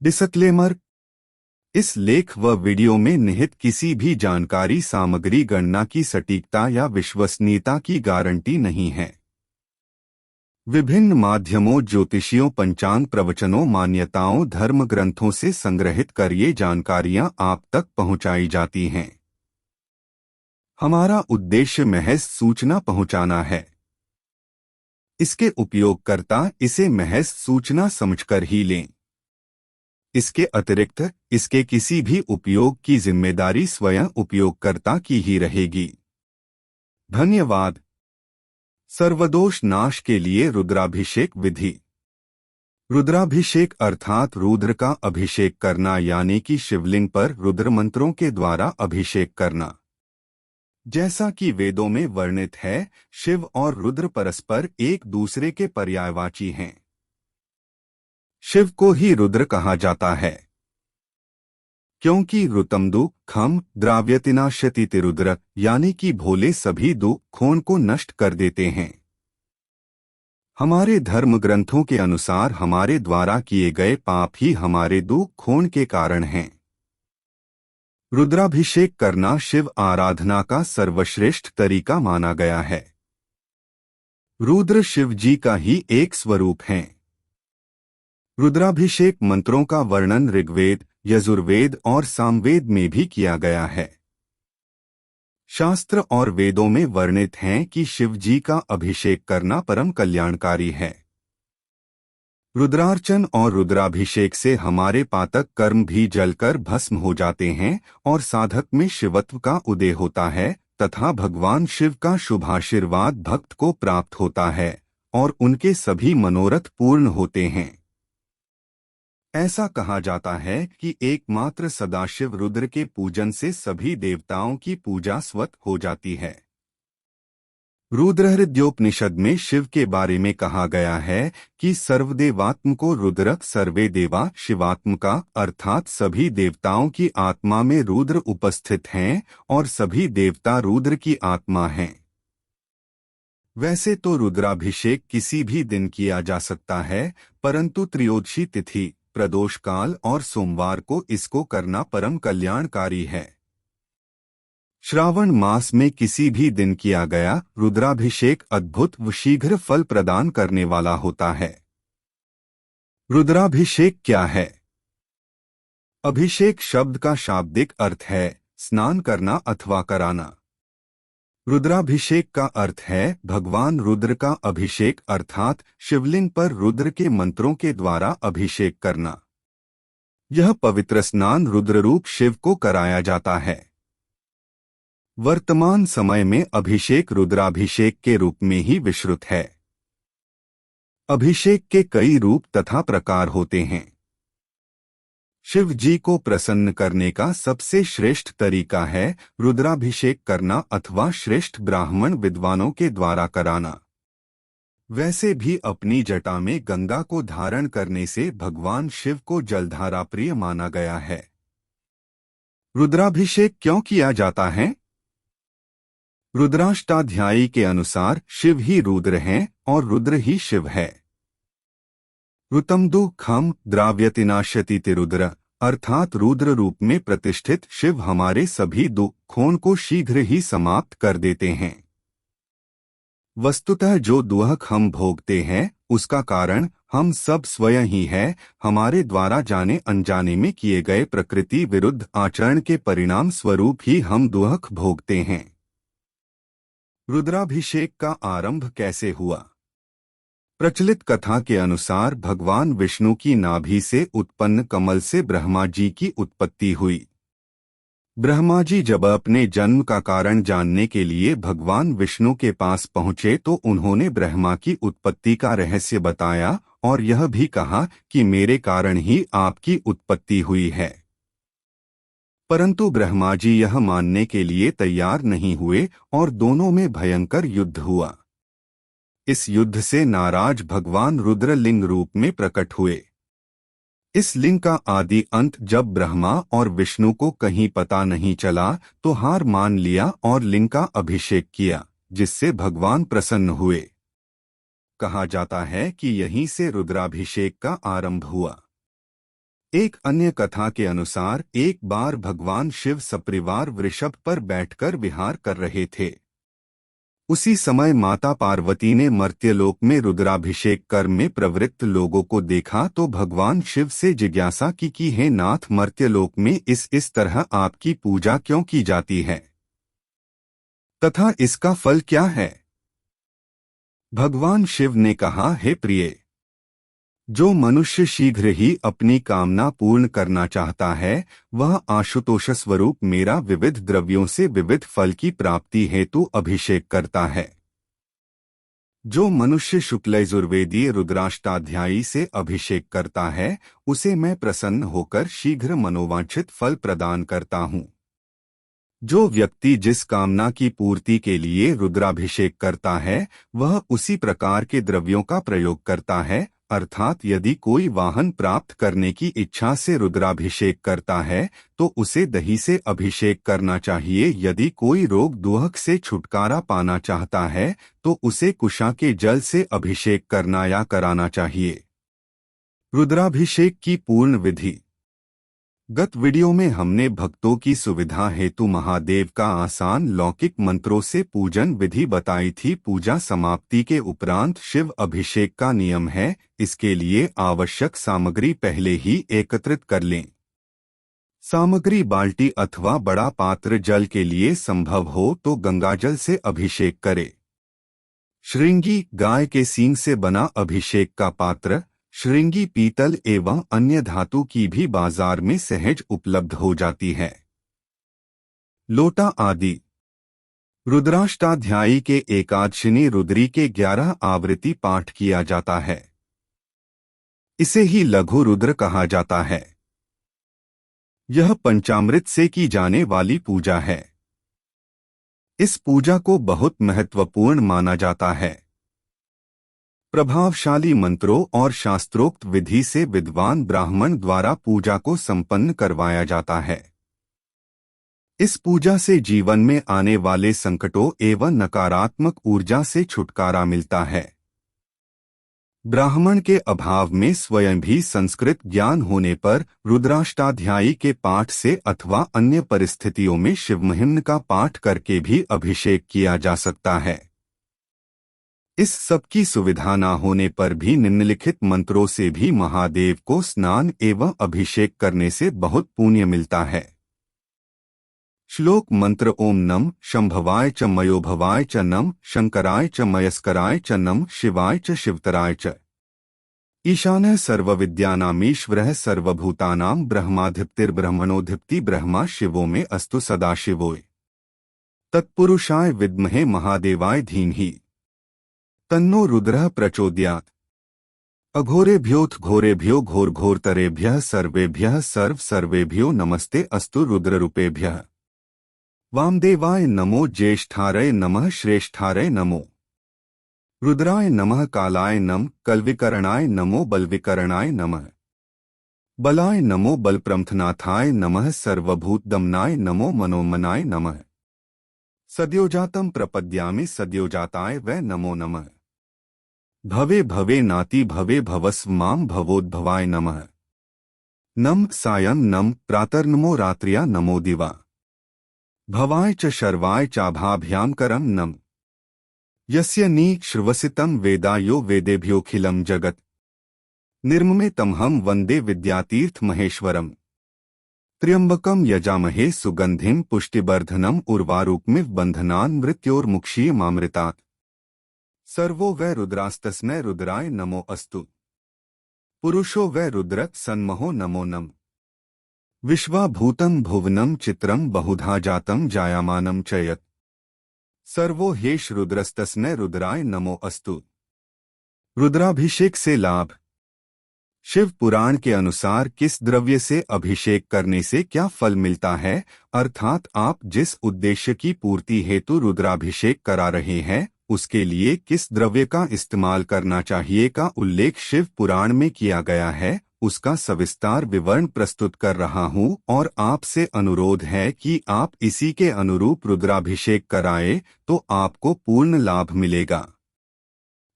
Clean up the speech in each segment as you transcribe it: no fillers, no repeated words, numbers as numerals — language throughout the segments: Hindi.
डिस्क्लेमर। इस लेख व वीडियो में निहित किसी भी जानकारी सामग्री गणना की सटीकता या विश्वसनीयता की गारंटी नहीं है। विभिन्न माध्यमों, ज्योतिषियों, पंचांग, प्रवचनों, मान्यताओं, धर्म ग्रंथों से संग्रहित कर ये जानकारियां आप तक पहुंचाई जाती हैं। हमारा उद्देश्य महज सूचना पहुंचाना है। इसके उपयोगकर्ता इसे महज सूचना समझकर ही लें। इसके अतिरिक्त इसके किसी भी उपयोग की जिम्मेदारी स्वयं उपयोगकर्ता की ही रहेगी। धन्यवाद। सर्वदोष नाश के लिए रुद्राभिषेक विधि। रुद्राभिषेक अर्थात रुद्र का अभिषेक करना, यानी कि शिवलिंग पर रुद्र मंत्रों के द्वारा अभिषेक करना। जैसा कि वेदों में वर्णित है, शिव और रुद्र परस्पर एक दूसरे के पर्यायवाची हैं। शिव को ही रुद्र कहा जाता है, क्योंकि ऋतमदु खम द्राव्यतिनाशति रुद्र, यानी कि भोले सभी दुखों को नष्ट कर देते हैं। हमारे धर्म ग्रंथों के अनुसार हमारे द्वारा किए गए पाप ही हमारे दुखों के कारण हैं। रुद्राभिषेक करना शिव आराधना का सर्वश्रेष्ठ तरीका माना गया है। रुद्र शिव जी का ही एक स्वरूप हैं। रुद्राभिषेक मंत्रों का वर्णन ऋग्वेद, यजुर्वेद और सामवेद में भी किया गया है। शास्त्र और वेदों में वर्णित हैं कि शिव जी का अभिषेक करना परम कल्याणकारी है। रुद्रार्चन और रुद्राभिषेक से हमारे पातक कर्म भी जलकर भस्म हो जाते हैं और साधक में शिवत्व का उदय होता है तथा भगवान शिव का शुभाशीर्वाद भक्त को प्राप्त होता है और उनके सभी मनोरथ पूर्ण होते हैं। ऐसा कहा जाता है कि एकमात्र सदाशिव रुद्र के पूजन से सभी देवताओं की पूजा स्वत हो जाती है। रुद्रहृद्योपनिषद में शिव के बारे में कहा गया है कि सर्वदेवात्म को रुद्र, सर्वे देवा शिवात्म का, अर्थात सभी देवताओं की आत्मा में रुद्र उपस्थित हैं और सभी देवता रुद्र की आत्मा हैं। वैसे तो रुद्राभिषेक किसी भी दिन किया जा सकता है, परंतु त्रयोदशी तिथि, प्रदोष काल और सोमवार को इसको करना परम कल्याणकारी है। श्रावण मास में किसी भी दिन किया गया रुद्राभिषेक अद्भुत व शीघ्र फल प्रदान करने वाला होता है। रुद्राभिषेक क्या है? अभिषेक शब्द का शाब्दिक अर्थ है स्नान करना अथवा कराना। रुद्राभिषेक का अर्थ है भगवान रुद्र का अभिषेक, अर्थात शिवलिंग पर रुद्र के मंत्रों के द्वारा अभिषेक करना। यह पवित्र स्नान रुद्ररूप शिव को कराया जाता है। वर्तमान समय में अभिषेक रुद्राभिषेक के रूप में ही विश्रुत है। अभिषेक के कई रूप तथा प्रकार होते हैं। शिव जी को प्रसन्न करने का सबसे श्रेष्ठ तरीका है रुद्राभिषेक करना अथवा श्रेष्ठ ब्राह्मण विद्वानों के द्वारा कराना। वैसे भी अपनी जटा में गंगा को धारण करने से भगवान शिव को जलधारा प्रिय माना गया है। रुद्राभिषेक क्यों किया जाता है? रुद्राष्टाध्यायी के अनुसार शिव ही रुद्र हैं और रुद्र ही शिव है। ऋतमदु खम द्राव्यतिनाशति रुद्र, अर्थात रुद्र रूप में प्रतिष्ठित शिव हमारे सभी दुखों को शीघ्र ही समाप्त कर देते हैं। वस्तुतः जो दुख हम भोगते हैं उसका कारण हम सब स्वयं ही है। हमारे द्वारा जाने अनजाने में किए गए प्रकृति विरुद्ध आचरण के परिणाम स्वरूप ही हम दुख भोगते हैं। रुद्राभिषेक का आरंभ कैसे हुआ? प्रचलित कथा के अनुसार भगवान विष्णु की नाभि से उत्पन्न कमल से ब्रह्मा जी की उत्पत्ति हुई। ब्रह्मा जी जब अपने जन्म का कारण जानने के लिए भगवान विष्णु के पास पहुंचे तो उन्होंने ब्रह्मा की उत्पत्ति का रहस्य बताया और यह भी कहा कि मेरे कारण ही आपकी उत्पत्ति हुई है। परंतु ब्रह्मा जी यह मानने के लिए तैयार नहीं हुए और दोनों में भयंकर युद्ध हुआ। इस युद्ध से नाराज भगवान रुद्र लिंग रूप में प्रकट हुए। इस लिंग का आदि अंत जब ब्रह्मा और विष्णु को कहीं पता नहीं चला तो हार मान लिया और लिंग का अभिषेक किया, जिससे भगवान प्रसन्न हुए। कहा जाता है कि यहीं से रुद्राभिषेक का आरंभ हुआ। एक अन्य कथा के अनुसार एक बार भगवान शिव सपरिवार वृषभ पर बैठकर विहार कर रहे थे। उसी समय माता पार्वती ने मर्त्यलोक में रुद्राभिषेक कर्म में प्रवृत्त लोगों को देखा तो भगवान शिव से जिज्ञासा की कि हे नाथ, मर्त्यलोक में इस तरह आपकी पूजा क्यों की जाती है तथा इसका फल क्या है। भगवान शिव ने कहा, हे प्रिय, जो मनुष्य शीघ्र ही अपनी कामना पूर्ण करना चाहता है वह आशुतोष स्वरूप मेरा विविध द्रव्यों से विविध फल की प्राप्ति हेतु अभिषेक करता है। जो मनुष्य शुक्ल यजुर्वेदीय रुद्राष्टाध्यायी से अभिषेक करता है उसे मैं प्रसन्न होकर शीघ्र मनोवांछित फल प्रदान करता हूँ। जो व्यक्ति जिस कामना की पूर्ति के लिए रुद्राभिषेक करता है वह उसी प्रकार के द्रव्यों का प्रयोग करता है। अर्थात यदि कोई वाहन प्राप्त करने की इच्छा से रुद्राभिषेक करता है तो उसे दही से अभिषेक करना चाहिए। यदि कोई रोग दुहक से छुटकारा पाना चाहता है तो उसे कुशा के जल से अभिषेक करना या कराना चाहिए। रुद्राभिषेक की पूर्ण विधि। गत वीडियो में हमने भक्तों की सुविधा हेतु महादेव का आसान लौकिक मंत्रों से पूजन विधि बताई थी। पूजा समाप्ति के उपरांत शिव अभिषेक का नियम है। इसके लिए आवश्यक सामग्री पहले ही एकत्रित कर लें। सामग्री बाल्टी अथवा बड़ा पात्र। जल के लिए संभव हो तो गंगाजल से अभिषेक करें। श्रृंगी गाय के सींग से बना अभिषेक का पात्र। श्रृंगी पीतल एवं अन्य धातु की भी बाजार में सहज उपलब्ध हो जाती है। लोटा आदि। रुद्राष्टाध्यायी के एकादशिनी रुद्री के 11 आवृत्ति पाठ किया जाता है। इसे ही लघु रुद्र कहा जाता है। यह पंचामृत से की जाने वाली पूजा है। इस पूजा को बहुत महत्वपूर्ण माना जाता है। प्रभावशाली मंत्रों और शास्त्रोक्त विधि से विद्वान ब्राह्मण द्वारा पूजा को संपन्न करवाया जाता है। इस पूजा से जीवन में आने वाले संकटों एवं नकारात्मक ऊर्जा से छुटकारा मिलता है। ब्राह्मण के अभाव में स्वयं भी संस्कृत ज्ञान होने पर रुद्राष्टाध्यायी के पाठ से अथवा अन्य परिस्थितियों में शिवमहिम्न का पाठ करके भी अभिषेक किया जा सकता है। इस सब की सुविधा न होने पर भी निम्नलिखित मंत्रों से भी महादेव को स्नान एवं अभिषेक करने से बहुत पुण्य मिलता है। श्लोक मंत्र। ओम नम शंभवाय च मयोभवाय च नम शंकराय च मयस्कराय च नम शिवाय च शिवतराय च। ईशानः सर्वविद्यानामीश्वरः सर्वभूतानां ब्रह्माधिपतिर्ब्रह्मणोधिपति ब्रह्मा शिवो में अस्तु सदाशिवोय। तत्पुरुषाय विद्महे महादेवाय धीमहि तन्नो रुद्रः प्रचोदयात्। अघोरेभ्योऽथ घोरेभ्यो घोरघोरतरेभ्यः सर्वेभ्यः सर्वेभ्यो नमस्ते अस्तु रुद्ररूपेभ्यः। वामदेवाय नमो, ज्येष्ठारय नमः, श्रेष्ठारय नमो। रुद्राय नमः, कालाय नमः, कलविकरणाय नमो, बलविकरणाय नमः। बलाय नमो, बलप्रमथनाथाय नमः, सर्वभूतदमनाय नमो, मनोमनाय नमः। सद्योजातं प्रपद्यामि सद्योजाताय वै नमो नमः। भवे भवे नाति भवे भवस्व मां भवोद्भवाय नमः। नम सायं नम प्रातर्नमो रात्र्या नमो दिवा। भवाय च शर्वाय चाभाभ्यां करं नम। यस्य नि श्रवसितं वेदा यो वेदेभ्योऽखिलं जगत्। निर्ममे तमहं वन्दे विद्यातीर्थ महेश्वरम्। त्र्यंबकं यजामहे सुगंधिं पुष्टिवर्धनम् उर्वारुकमिव बन्धनान् मृत्योर्मुक्षीयमामृतात्। सर्वो वै रुद्रास्तस्मै रुद्राय नमो अस्तु। पुरुषो वै रुद्र सन्महो नमो नम। विश्वाभूतं भुवनं चित्रं बहुधा जातं जायमानं च यत्। सर्वो हेष रुद्रस्तस्मै रुद्राय नमो अस्तु। रुद्राभिषेक से लाभ। शिव पुराण के अनुसार किस द्रव्य से अभिषेक करने से क्या फल मिलता है, अर्थात आप जिस उद्देश्य की पूर्ति हेतु रुद्राभिषेक करा रहे हैं उसके लिए किस द्रव्य का इस्तेमाल करना चाहिए का उल्लेख शिव पुराण में किया गया है। उसका सविस्तार विवरण प्रस्तुत कर रहा हूँ और आपसे अनुरोध है कि आप इसी के अनुरूप रुद्राभिषेक कराएं तो आपको पूर्ण लाभ मिलेगा।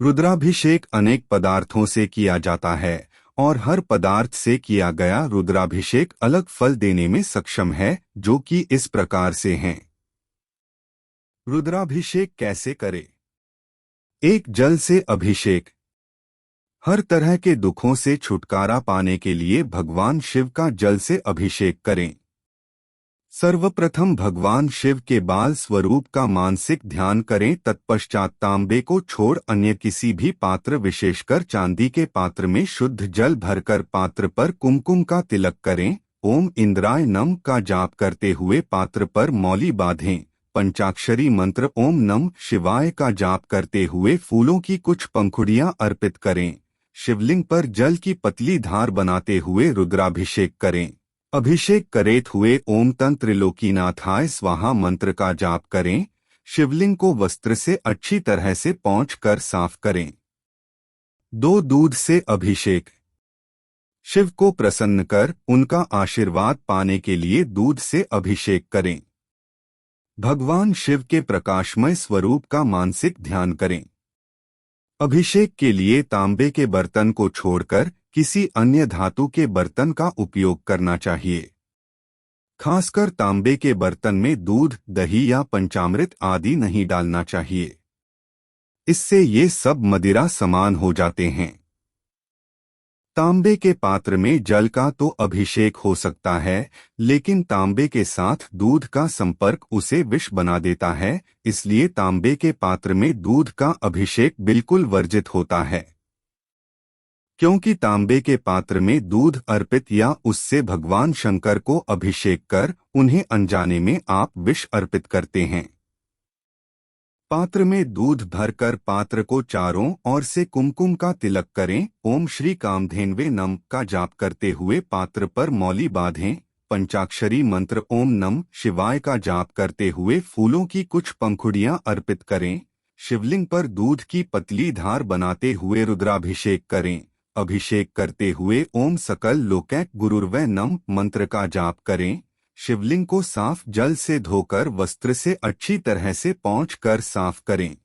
रुद्राभिषेक अनेक पदार्थों से किया जाता है और हर पदार्थ से किया गया रुद्राभिषेक अलग फल देने में सक्षम है, जो कि इस प्रकार से हैं। रुद्राभिषेक कैसे करें? 1. जल से अभिषेक। हर तरह के दुखों से छुटकारा पाने के लिए भगवान शिव का जल से अभिषेक करें। सर्वप्रथम भगवान शिव के बाल स्वरूप का मानसिक ध्यान करें। तत्पश्चात तांबे को छोड़ अन्य किसी भी पात्र, विशेषकर चांदी के पात्र में शुद्ध जल भरकर पात्र पर कुमकुम का तिलक करें। ओम इंद्राय नम का जाप करते हुए पात्र पर मौली बांधें। पंचाक्षरी मंत्र ओम नम शिवाय का जाप करते हुए फूलों की कुछ पंखुड़ियां अर्पित करें। शिवलिंग पर जल की पतली धार बनाते हुए रुद्राभिषेक करें। अभिषेक करेत हुए ओम त्रिलोकीनाथाय स्वाहा मंत्र का जाप करें। शिवलिंग को वस्त्र से अच्छी तरह से पोंछ कर साफ करें। 2. दूध से अभिषेक। शिव को प्रसन्न कर उनका आशीर्वाद पाने के लिए दूध से अभिषेक करें। भगवान शिव के प्रकाशमय स्वरूप का मानसिक ध्यान करें। अभिषेक के लिए तांबे के बर्तन को छोड़कर किसी अन्य धातु के बर्तन का उपयोग करना चाहिए। खासकर तांबे के बर्तन में दूध, दही या पंचामृत आदि नहीं डालना चाहिए। इससे ये सब मदिरा समान हो जाते हैं। तांबे के पात्र में जल का तो अभिषेक हो सकता है, लेकिन तांबे के साथ दूध का संपर्क उसे विष बना देता है, इसलिए तांबे के पात्र में दूध का अभिषेक बिल्कुल वर्जित होता है। क्योंकि तांबे के पात्र में दूध अर्पित या उससे भगवान शंकर को अभिषेक कर उन्हें अनजाने में आप विष अर्पित करते हैं। पात्र में दूध भरकर पात्र को चारों ओर से कुमकुम का तिलक करें। ओम श्री कामधेनवे नम का जाप करते हुए पात्र पर मौली बांधें। पंचाक्षरी मंत्र ओम नम शिवाय का जाप करते हुए फूलों की कुछ पंखुड़ियां अर्पित करें। शिवलिंग पर दूध की पतली धार बनाते हुए रुद्राभिषेक करें। अभिषेक करते हुए ओम सकल लोकैक गुरुर्वै नम मंत्र का जाप करें। शिवलिंग को साफ जल से धोकर वस्त्र से अच्छी तरह से पोंछ कर साफ करें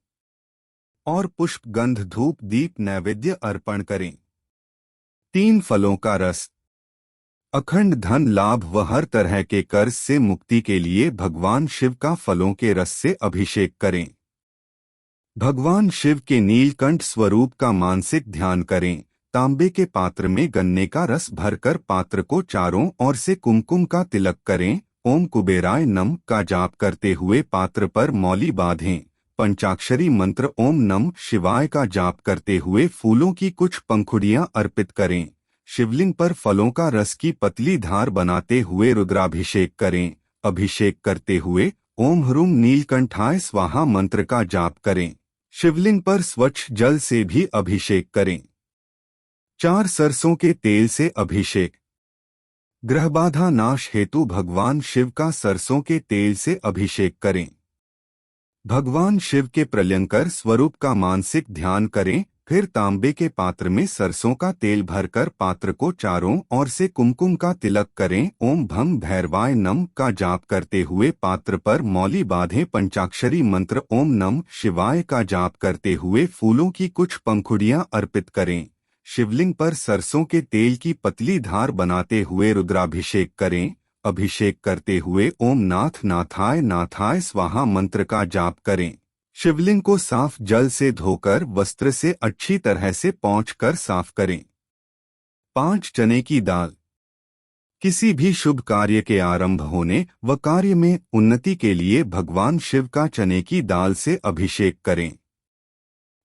और पुष्प, गंध, धूप, दीप नैवेद्य अर्पण करें। 3. फलों का रस। अखंड धन लाभ व हर तरह के कर्ज से मुक्ति के लिए भगवान शिव का फलों के रस से अभिषेक करें। भगवान शिव के नीलकंठ स्वरूप का मानसिक ध्यान करें। तांबे के पात्र में गन्ने का रस भरकर पात्र को चारों ओर से कुमकुम का तिलक करें। ओम कुबेराय नम का जाप करते हुए पात्र पर मौली बांधें। पंचाक्षरी मंत्र ओम नम शिवाय का जाप करते हुए फूलों की कुछ पंखुड़ियां अर्पित करें। शिवलिंग पर फलों का रस की पतली धार बनाते हुए रुद्राभिषेक करें। अभिषेक करते हुए ओम ह्रूम नीलकंठाय स्वाहा मंत्र का जाप करें। शिवलिंग पर स्वच्छ जल से भी अभिषेक करें। 4. सरसों के तेल से अभिषेक। ग्रहबाधा नाश हेतु भगवान शिव का सरसों के तेल से अभिषेक करें। भगवान शिव के प्रलयंकर स्वरूप का मानसिक ध्यान करें। फिर तांबे के पात्र में सरसों का तेल भरकर पात्र को चारों ओर से कुमकुम का तिलक करें। ओम भम भैरवाय नम का जाप करते हुए पात्र पर मौली बांधें। पंचाक्षरी मंत्र ओम नम शिवाय का जाप करते हुए फूलों की कुछ पंखुड़ियां अर्पित करें। शिवलिंग पर सरसों के तेल की पतली धार बनाते हुए रुद्राभिषेक करें। अभिषेक करते हुए ओम नाथ नाथाय नाथाय स्वाहा मंत्र का जाप करें। शिवलिंग को साफ जल से धोकर वस्त्र से अच्छी तरह से पोंछ कर साफ करें। 5. चने की दाल। किसी भी शुभ कार्य के आरंभ होने व कार्य में उन्नति के लिए भगवान शिव का चने की दाल से अभिषेक करें।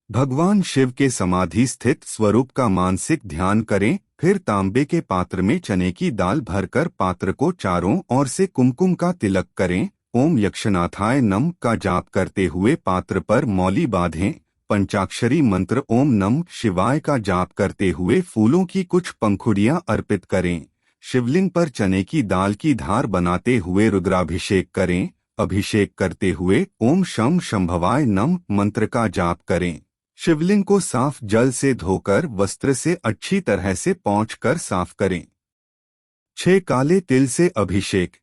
भगवान शिव के समाधि स्थित स्वरूप का मानसिक ध्यान करें। फिर तांबे के पात्र में चने की दाल भरकर पात्र को चारों ओर से कुमकुम का तिलक करें। ओम यक्षनाथाय नम का जाप करते हुए पात्र पर मौली बांधें। पंचाक्षरी मंत्र ओम नम शिवाय का जाप करते हुए फूलों की कुछ पंखुड़ियां अर्पित करें। शिवलिंग पर चने की दाल की धार बनाते हुए रुद्राभिषेक करें। अभिषेक करते हुए ओम शम शंभवाय नम मंत्र का जाप करें। शिवलिंग को साफ जल से धोकर वस्त्र से अच्छी तरह से पोंछ कर साफ करें। 6. काले तिल से अभिषेक।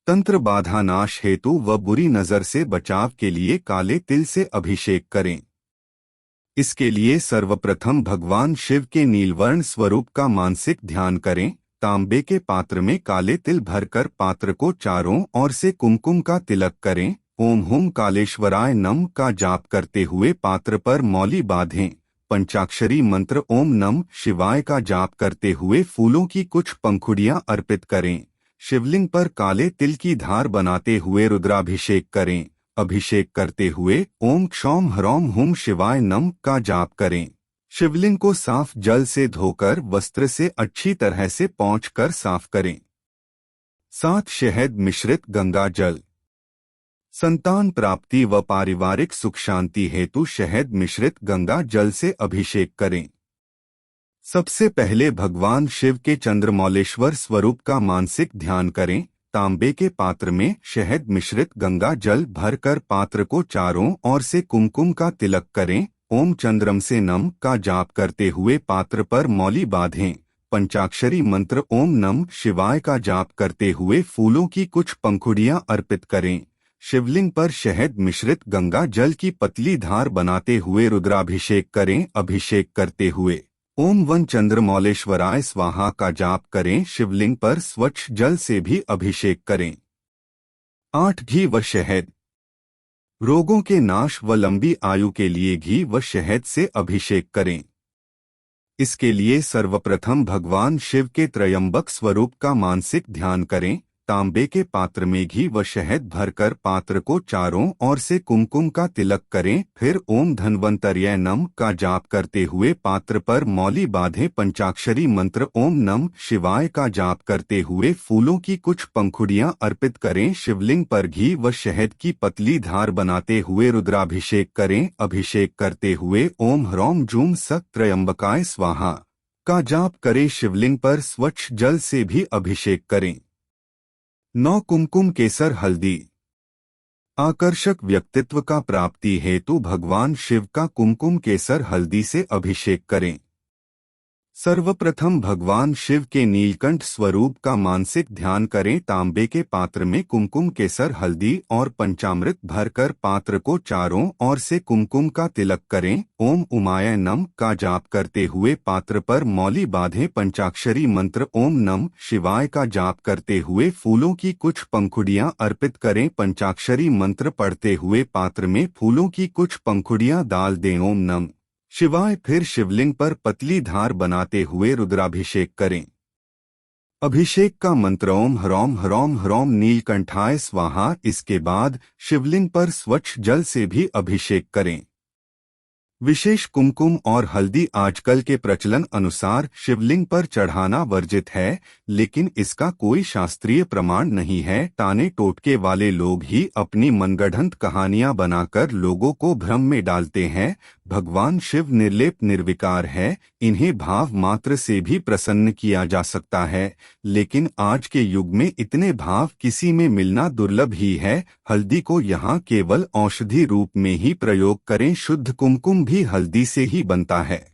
तंत्र बाधा नाश हेतु व बुरी नजर से बचाव के लिए काले तिल से अभिषेक करें। इसके लिए सर्वप्रथम भगवान शिव के नीलवर्ण स्वरूप का मानसिक ध्यान करें। तांबे के पात्र में काले तिल भरकर पात्र को चारों ओर से कुमकुम का तिलक करें। ओम हुम कालेश्वराय नम का जाप करते हुए पात्र पर मौली बांधें। पंचाक्षरी मंत्र ओम नम शिवाय का जाप करते हुए फूलों की कुछ पंखुड़ियां अर्पित करें। शिवलिंग पर काले तिल की धार बनाते हुए रुद्राभिषेक करें। अभिषेक करते हुए ओम क्षौम ह्रौम हुम शिवाय नम का जाप करें। शिवलिंग को साफ जल से धोकर वस्त्र से अच्छी तरह से पोंछकर साफ करें। 7 शहद मिश्रित गंगा जल। संतान प्राप्ति व पारिवारिक सुख शांति हेतु शहद मिश्रित गंगा जल से अभिषेक करें। सबसे पहले भगवान शिव के चंद्रमौलेश्वर स्वरूप का मानसिक ध्यान करें। तांबे के पात्र में शहद मिश्रित गंगा जल भरकर पात्र को चारों ओर से कुमकुम का तिलक करें। ओम चंद्रम से नम का जाप करते हुए पात्र पर मौली बांधें। पंचाक्षरी मंत्र ओम नम शिवाय का जाप करते हुए फूलों की कुछ पंखुड़ियां अर्पित करें। शिवलिंग पर शहद मिश्रित गंगा जल की पतली धार बनाते हुए रुद्राभिषेक करें। अभिषेक करते हुए ओम वन चंद्रमौलेश्वराय स्वाहा का जाप करें। शिवलिंग पर स्वच्छ जल से भी अभिषेक करें। 8 घी व शहद। रोगों के नाश व लंबी आयु के लिए घी व शहद से अभिषेक करें। इसके लिए सर्वप्रथम भगवान शिव के त्रयंबक स्वरूप का मानसिक ध्यान करें। तांबे के पात्र में घी व शहद भरकर पात्र को चारों ओर से कुमकुम का तिलक करें। फिर ओम धन्वंतर्य नम का जाप करते हुए पात्र पर मौली बांधें। पंचाक्षरी मंत्र ओम नम शिवाय का जाप करते हुए फूलों की कुछ पंखुड़ियां अर्पित करें। शिवलिंग पर घी व शहद की पतली धार बनाते हुए रुद्राभिषेक करें। अभिषेक करते हुए ओम ह्रौम जूम सत त्रयंबकाय स्वाहा का जाप करें। शिवलिंग पर स्वच्छ जल से भी अभिषेक करें। 9 कुमकुम केसर हल्दी। आकर्षक व्यक्तित्व का प्राप्ति हेतु भगवान शिव का कुमकुम केसर हल्दी से अभिषेक करें। सर्वप्रथम भगवान शिव के नीलकंठ स्वरूप का मानसिक ध्यान करें। तांबे के पात्र में कुमकुम केसर हल्दी और पंचामृत भरकर पात्र को चारों ओर से कुमकुम का तिलक करें। ओम उमाय नम का जाप करते हुए पात्र पर मौली बांधें। पंचाक्षरी मंत्र ओम नम शिवाय का जाप करते हुए फूलों की कुछ पंखुड़ियां अर्पित करें। पंचाक्षरी मंत्र पढ़ते हुए पात्र में फूलों की कुछ पंखुड़ियां डाल दें। ओम नम शिवाय। फिर शिवलिंग पर पतली धार बनाते हुए रुद्राभिषेक करें। अभिषेक का मंत्र ओम ह्रौम ह्रौम नीलकंठाय स्वाहा। इसके बाद शिवलिंग पर स्वच्छ जल से भी अभिषेक करें। विशेष कुमकुम और हल्दी आजकल के प्रचलन अनुसार शिवलिंग पर चढ़ाना वर्जित है, लेकिन इसका कोई शास्त्रीय प्रमाण नहीं है। ताने टोटके वाले लोग ही अपनी मनगढ़ंत कहानियां बनाकर लोगों को भ्रम में डालते हैं। भगवान शिव निर्लेप निर्विकार है, इन्हें भाव मात्र से भी प्रसन्न किया जा सकता है, लेकिन आज के युग में इतने भाव किसी में मिलना दुर्लभ ही है। हल्दी को यहाँ केवल औषधि रूप में ही प्रयोग करें। शुद्ध कुमकुम भी हल्दी से ही बनता है।